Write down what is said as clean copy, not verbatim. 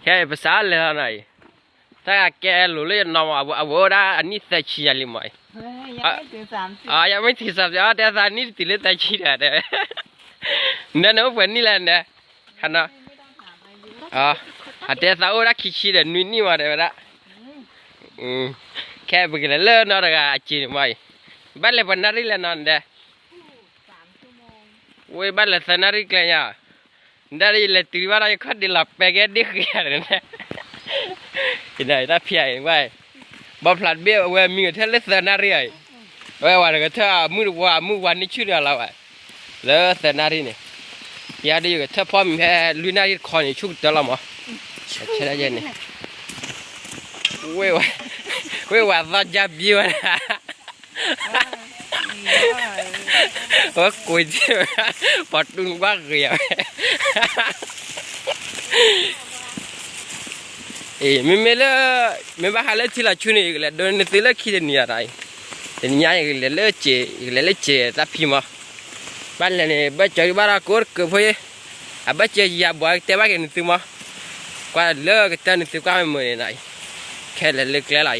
แค่ภาษาเลยหน่อยถ้าแกรู้เลยน้องเอาวัวได้อันนี้แต่ชี้อะไรไหมยังไม่ถึง30ยังไม่ถึง30แต่ตอนนี้ติดเลยแต่ชี้ได้เด้นั่นเอาเป็นนี่แหละเนี่ยขนาดแต่สาวรักขี้ชี้เด้นุ่ยนี่มาเด้อละแค่ไปกันเลยนอนกันจีนไหมบ้านเลยเป็นนาฬิกานั่นเด้3 ชั่วโมงโอ้ยบ้านเลยสนาฬิกาเนี่ยนาฬิกาตีว่าอะไรขัดดีลับไปแกดิกกันเนี่ยที่ไหนถ้าพี่ไอ้ไว้บ่พลัดเบี้ยเว้ยมีเท่าเล็กสนาฬิกาเว้ยวันก็เท่ามือวันนี้ชื่ออะไรวะแล้วสนาฬิกาเนี่ยยาดีก็เท่าพ่อมีแค่ลุยนาฬิกาคอนชุกตลอดมั้งใช่ได้ยังเนี่ยเว้ยว่าจะจับบิวนะว่าคุยที่ปอดดุงบ้าเกลียวไม่บ้าเลยที่ละชุนี่เลยโดนนี่ที่ละคิดเนี่ยอะไรแต่เนี่ยเลยเจแต่พี่มาบ้านเลยบ้านใจบ้านกูก็พอยบ้านใจยาบ่อยแต่บ้านกันนี่ที่มาก็เลิกแต่นี่ที่ก็ไม่เหมือนไหนแค่เล็กๆเลย